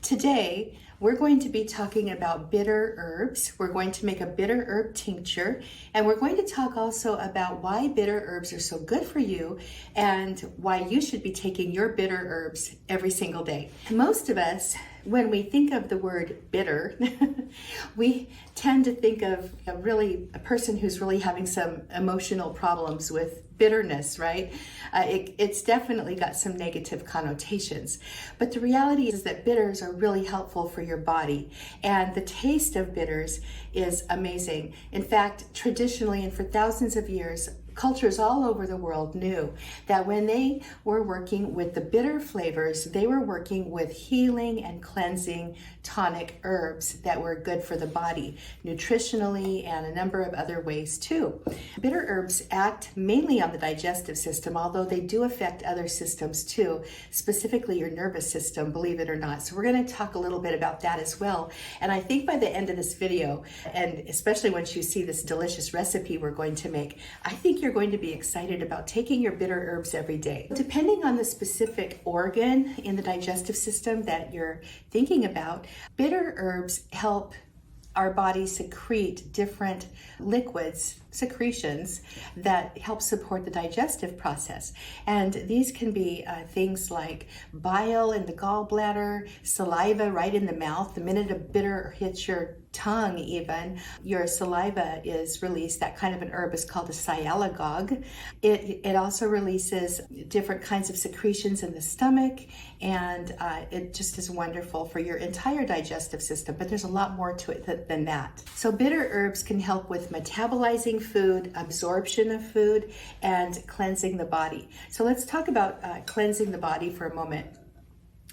Today, we're going to be talking about bitter herbs. We're going to make a bitter herb tincture, and we're going to talk also about why bitter herbs are so good for you and why you should be taking your bitter herbs every single day. Most of us, when we think of the word bitter, we tend to think of a person who's really having some emotional problems with bitterness, right? It's definitely got some negative connotations. But the reality is that bitters are really helpful for your body. And the taste of bitters is amazing. In fact, traditionally and for thousands of years, cultures all over the world knew that when they were working with the bitter flavors, they were working with healing and cleansing tonic herbs that were good for the body, nutritionally and a number of other ways too. Bitter herbs act mainly on the digestive system, although they do affect other systems too, specifically your nervous system, believe it or not. So we're going to talk a little bit about that as well. And I think by the end of this video, and especially once you see this delicious recipe we're going to make, I think you're going to be excited about taking your bitter herbs every day. Depending on the specific organ in the digestive system that you're thinking about, bitter herbs help our body secrete different liquids, secretions that help support the digestive process. And these can be things like bile in the gallbladder, saliva right in the mouth. The minute a bitter hits your tongue even, your saliva is released. That kind of an herb is called a sialagogue. It also releases different kinds of secretions in the stomach, and it just is wonderful for your entire digestive system, but there's a lot more to it than that. So bitter herbs can help with metabolizing food, absorption of food, and cleansing the body. So let's talk about cleansing the body for a moment.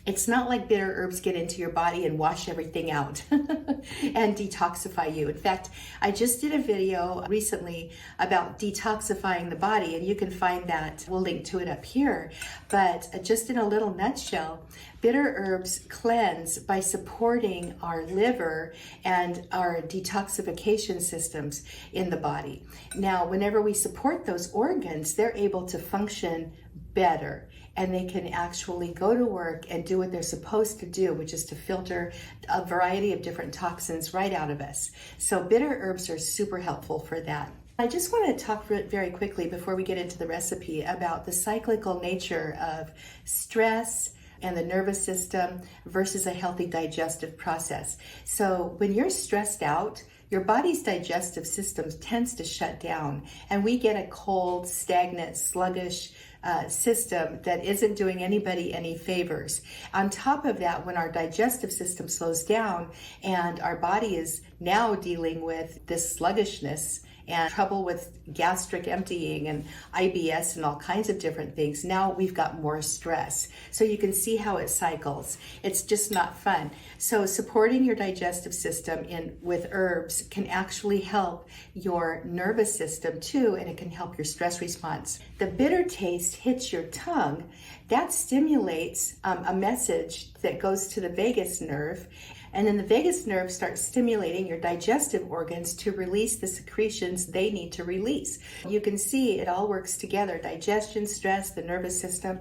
It's not like bitter herbs get into your body and wash everything out and detoxify you. In fact, I just did a video recently about detoxifying the body, and you can find that. We'll link to it up here. But just in a little nutshell, bitter herbs cleanse by supporting our liver and our detoxification systems in the body. Now, whenever we support those organs, they're able to function better, and they can actually go to work and do what they're supposed to do, which is to filter a variety of different toxins right out of us. So bitter herbs are super helpful for that. I just want to talk very quickly before we get into the recipe about the cyclical nature of stress and the nervous system versus a healthy digestive process. So when you're stressed out, your body's digestive system tends to shut down, and we get a cold, stagnant, sluggish system that isn't doing anybody any favors. On top of that, when our digestive system slows down and our body is now dealing with this sluggishness and trouble with gastric emptying and IBS and all kinds of different things, now we've got more stress. So you can see how it cycles. It's just not fun. So supporting your digestive system with herbs can actually help your nervous system too, and it can help your stress response. The bitter taste hits your tongue. That stimulates a message that goes to the vagus nerve, and then the vagus nerve starts stimulating your digestive organs to release the secretions they need to release. You can see it all works together: digestion, stress, the nervous system.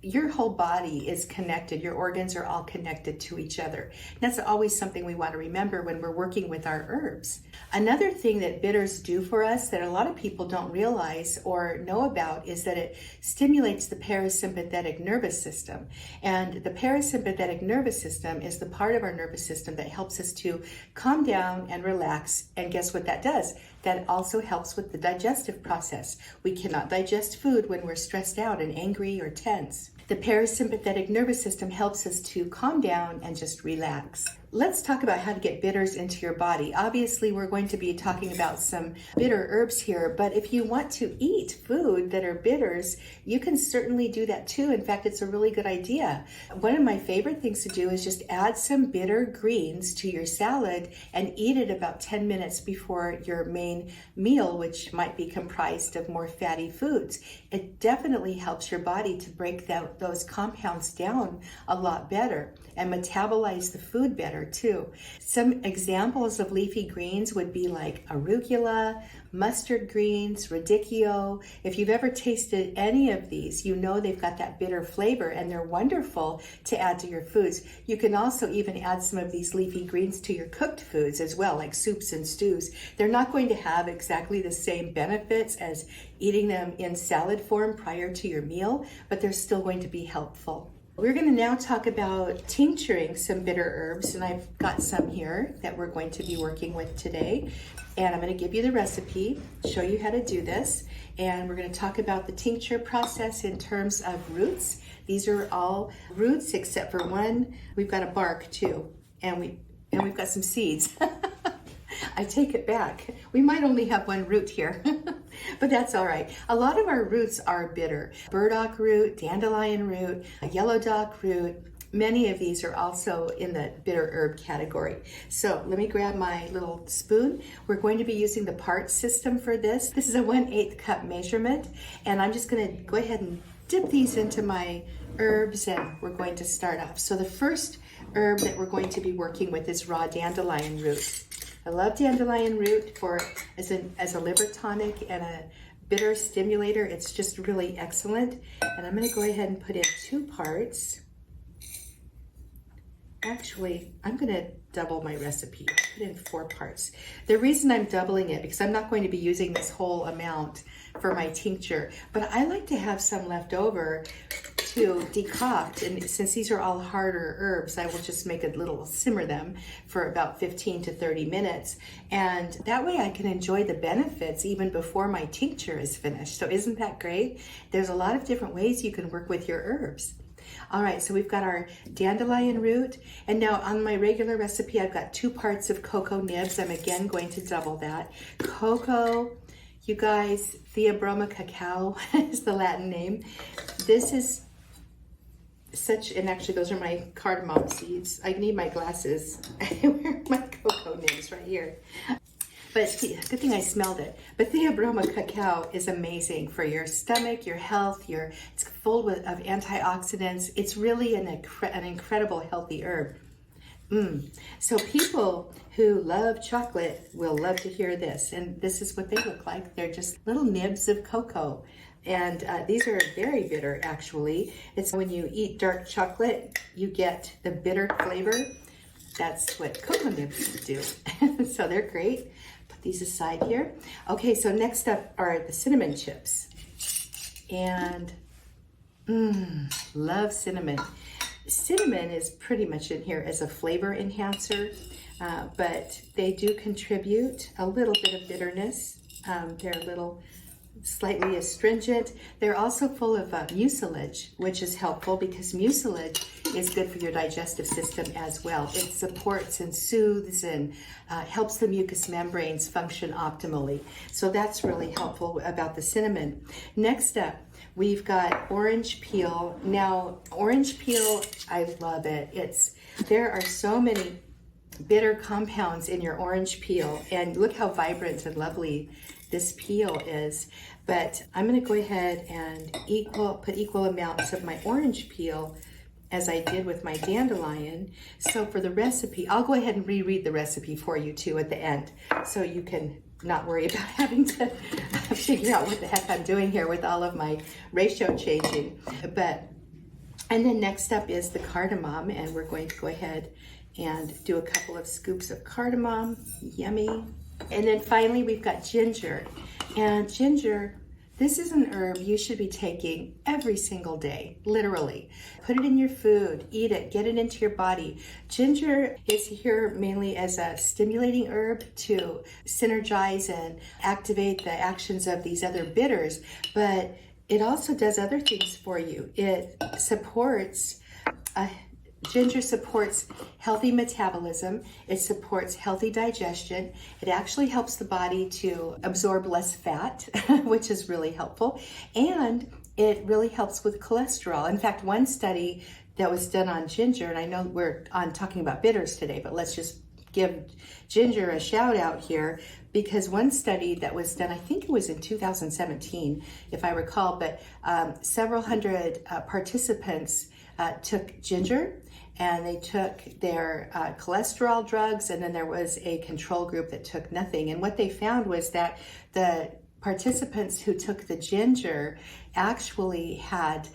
Your whole body is connected. Your organs are all connected to each other. And that's always something we want to remember when we're working with our herbs. Another thing that bitters do for us that a lot of people don't realize or know about is that it stimulates the parasympathetic nervous system. And the parasympathetic nervous system is the part of our nervous system that helps us to calm down and relax. And guess what that does? That also helps with the digestive process. We cannot digest food when we're stressed out and angry or tense. The parasympathetic nervous system helps us to calm down and just relax. Let's talk about how to get bitters into your body. Obviously, we're going to be talking about some bitter herbs here, but if you want to eat food that are bitters, you can certainly do that too. In fact, it's a really good idea. One of my favorite things to do is just add some bitter greens to your salad and eat it about 10 minutes before your main meal, which might be comprised of more fatty foods. It definitely helps your body to break those compounds down a lot better and metabolize the food better. color too. Some examples of leafy greens would be like arugula, mustard greens, radicchio. If you've ever tasted any of these, you know they've got that bitter flavor and they're wonderful to add to your foods. You can also even add some of these leafy greens to your cooked foods as well, like soups and stews. They're not going to have exactly the same benefits as eating them in salad form prior to your meal, but they're still going to be helpful. We're going to now talk about tincturing some bitter herbs, and I've got some here that we're going to be working with today. And I'm going to give you the recipe, show you how to do this, and we're going to talk about the tincture process in terms of roots. These are all roots except for one. We've got a bark too, and we've got some seeds. I take it back. We might only have one root here, but that's all right. A lot of our roots are bitter. Burdock root, dandelion root, yellow dock root. Many of these are also in the bitter herb category. So let me grab my little spoon. We're going to be using the parts system for this. This is a 1/8 cup measurement, and I'm just going to go ahead and dip these into my herbs, and we're going to start off. So the first herb that we're going to be working with is raw dandelion root. I love dandelion root as a liver tonic and a bitter stimulator. It's just really excellent. And I'm going to go ahead and put in 2 parts. Actually, I'm going to double my recipe. I put in 4 parts. The reason I'm doubling it, because I'm not going to be using this whole amount for my tincture, but I like to have some left over to decoct, and since these are all harder herbs, I will just make a little simmer them for about 15 to 30 minutes, and that way I can enjoy the benefits even before my tincture is finished. So isn't that great? There's a lot of different ways you can work with your herbs. All right, so we've got our dandelion root, and now on my regular recipe I've got 2 parts of cocoa nibs. I'm again going to double that. Cocoa, you guys, Theobroma cacao is the Latin name. This is and actually those are my cardamom seeds. I need my glasses. I wear my cocoa nibs right here. But good thing I smelled it. But Theobroma cacao is amazing for your stomach, your health. It's full of antioxidants. It's really an incredible healthy herb. So people who love chocolate will love to hear this. And this is what they look like. They're just little nibs of cocoa. And these are very bitter, actually. It's when you eat dark chocolate, you get the bitter flavor. That's what cocoa nibs do. So they're great. Put these aside here. Okay, so next up are the cinnamon chips. And love cinnamon. Cinnamon is pretty much in here as a flavor enhancer, but they do contribute a little bit of bitterness. They're a little slightly astringent. They're also full of mucilage, which is helpful because mucilage is good for your digestive system as well. It supports and soothes and helps the mucous membranes function optimally. So that's really helpful about the cinnamon. Next up, we've got orange peel. Now, orange peel, I love it. There are so many bitter compounds in your orange peel, and look how vibrant and lovely this peel is. But I'm going to go ahead and put equal amounts of my orange peel as I did with my dandelion. So for the recipe, I'll go ahead and reread the recipe for you too at the end, so you can not worry about having to figure out what the heck I'm doing here with all of my ratio changing. And then next up is the cardamom, and we're going to go ahead and do a couple of scoops of cardamom. Yummy. And then finally we've got ginger. And ginger, this is an herb you should be taking every single day, literally. Put it in your food, eat it, get it into your body. Ginger is here mainly as a stimulating herb to synergize and activate the actions of these other bitters, but it also does other things for you. Ginger supports healthy metabolism. It supports healthy digestion. It actually helps the body to absorb less fat, which is really helpful. And it really helps with cholesterol. In fact, one study that was done on ginger, and I know we're talking about bitters today, but let's just give ginger a shout out here, because one study that was done, I think it was in 2017, if I recall, but several hundred participants took ginger, and they took their cholesterol drugs, and then there was a control group that took nothing. And what they found was that the participants who took the ginger actually had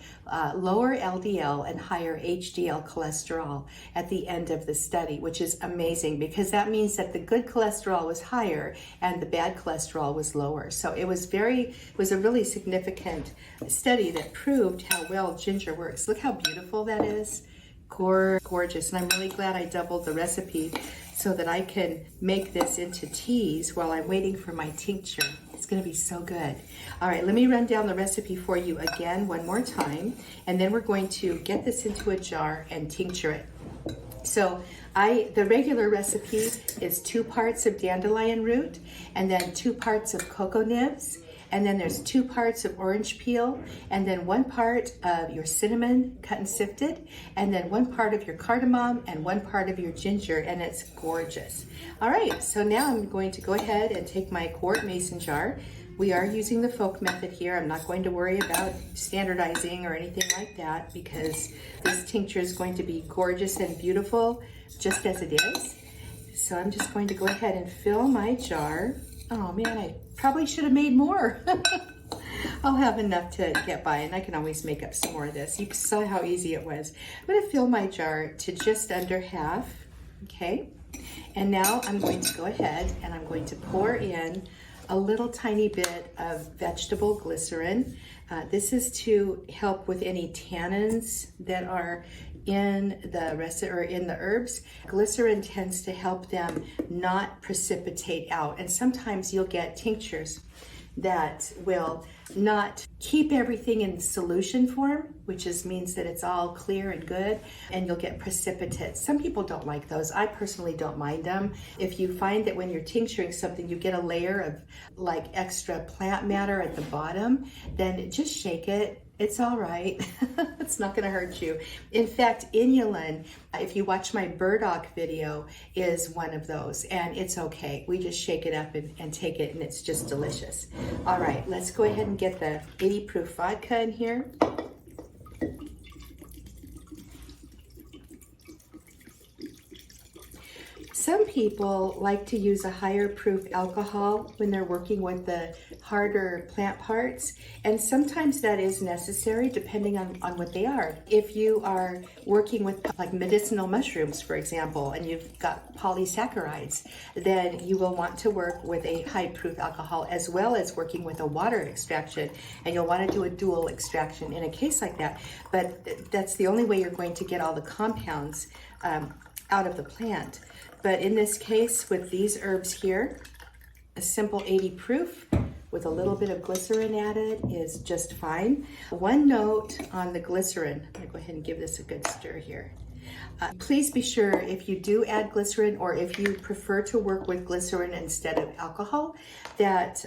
lower LDL and higher HDL cholesterol at the end of the study, which is amazing because that means that the good cholesterol was higher and the bad cholesterol was lower. So it was a really significant study that proved how well ginger works. Look how beautiful that is. Gorgeous. And I'm really glad I doubled the recipe so that I can make this into teas while I'm waiting for my tincture. It's going to be so good. All right, let me run down the recipe for you again one more time, and then we're going to get this into a jar and tincture it. So the regular recipe is 2 parts of dandelion root, and then 2 parts of cocoa nibs, and then there's 2 parts of orange peel, and then 1 part of your cinnamon cut and sifted, and then 1 part of your cardamom, and 1 part of your ginger, and it's gorgeous. All right, so now I'm going to go ahead and take my quart mason jar. We are using the folk method here. I'm not going to worry about standardizing or anything like that because this tincture is going to be gorgeous and beautiful just as it is. So I'm just going to go ahead and fill my jar. Oh man, I probably should have made more. I'll have enough to get by, and I can always make up some more of this. You saw how easy it was. I'm going to fill my jar to just under half, okay? And now I'm going to go ahead and I'm going to pour in a little tiny bit of vegetable glycerin. This is to help with any tannins that are in the herbs. Glycerin tends to help them not precipitate out, and sometimes you'll get tinctures that will not keep everything in solution form, which means that it's all clear and good, and you'll get precipitates. Some people don't like those. I personally don't mind them. If you find that when you're tincturing something, you get a layer of like extra plant matter at the bottom, then just shake it. It's all right. It's not going to hurt you. In fact, inulin, if you watch my burdock video, is one of those, and it's okay. We just shake it up and take it, and it's just delicious. All right, let's go ahead and get the 80 proof vodka in here. Some people like to use a higher proof alcohol when they're working with the harder plant parts, and sometimes that is necessary depending on what they are. If you are working with like medicinal mushrooms, for example, and you've got polysaccharides, then you will want to work with a high proof alcohol as well as working with a water extraction, and you'll want to do a dual extraction in a case like that. But that's the only way you're going to get all the compounds out of the plant. But in this case, with these herbs here, a simple 80 proof with a little bit of glycerin added is just fine. One note on the glycerin, I'm gonna go ahead and give this a good stir here. Please be sure if you do add glycerin, or if you prefer to work with glycerin instead of alcohol, that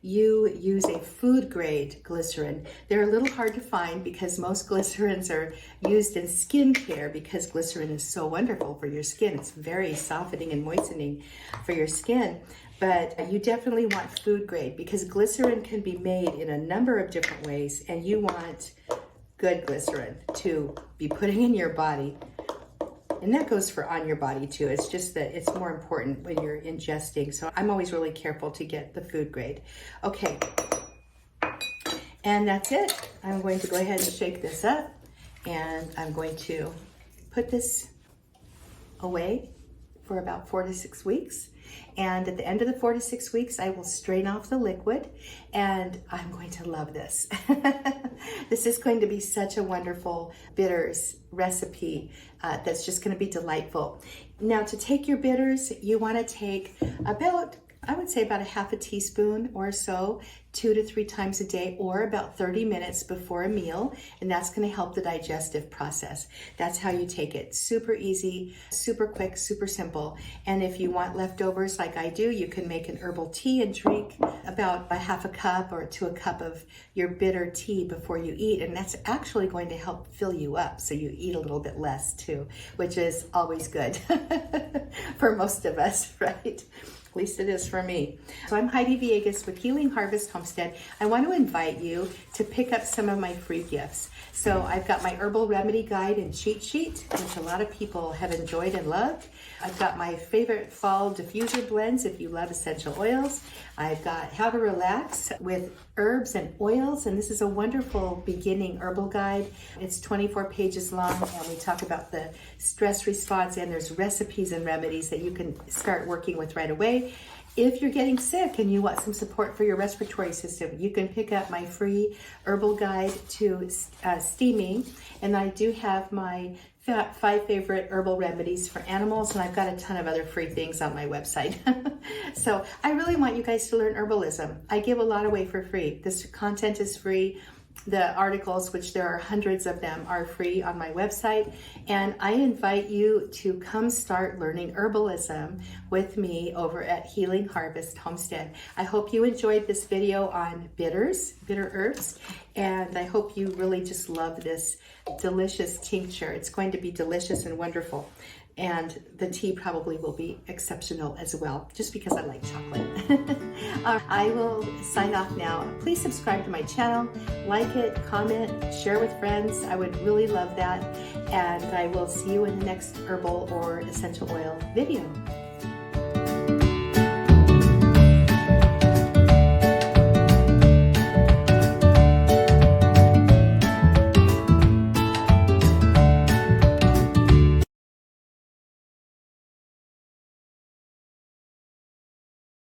you use a food grade glycerin. They're a little hard to find because most glycerins are used in skincare because glycerin is so wonderful for your skin. It's very softening and moistening for your skin. But you definitely want food grade because glycerin can be made in a number of different ways, and you want good glycerin to be putting in your body. And that goes for on your body too. It's just that it's more important when you're ingesting. So I'm always really careful to get the food grade. Okay, and that's it. I'm going to go ahead and shake this up, and I'm going to put this away for about 4 to 6 weeks. And at the end of the 4 to 6 weeks, I will strain off the liquid, and I'm going to love this. This is going to be such a wonderful bitters recipe that's just going to be delightful. Now, to take your bitters, you want to take about, I would say about a half a teaspoon or so, 2 to 3 times a day, or about 30 minutes before a meal, and that's going to help the digestive process. That's how you take it. Super easy, super quick, super simple. And if you want leftovers like I do, you can make an herbal tea and drink about a half a cup or to a cup of your bitter tea before you eat, and that's actually going to help fill you up so you eat a little bit less too, which is always good for most of us, right? At least it is for me. So I'm Heidi Villegas with Healing Harvest Homestead. I want to invite you to pick up some of my free gifts. So I've got my herbal remedy guide and cheat sheet, which a lot of people have enjoyed and loved. I've got my favorite fall diffuser blends if you love essential oils. I've got how to relax with herbs and oils, and this is a wonderful beginning herbal guide. It's 24 pages long, and we talk about the stress response, and there's recipes and remedies that you can start working with right away. If you're getting sick and you want some support for your respiratory system, you can pick up my free herbal guide to steaming, and I do have my 5 favorite herbal remedies for animals, and I've got a ton of other free things on my website. So I really want you guys to learn herbalism. I give a lot away for free. This content is free. The articles, which there are hundreds of them, are free on my website, and I invite you to come start learning herbalism with me over at Healing Harvest Homestead. I hope you enjoyed this video on bitter herbs, and I hope you really just love this delicious tincture. It's going to be delicious and wonderful, and the tea probably will be exceptional as well, just because I like chocolate. I will sign off now. Please subscribe to my channel, like it, comment, share with friends. I would really love that, and I will see you in the next herbal or essential oil video.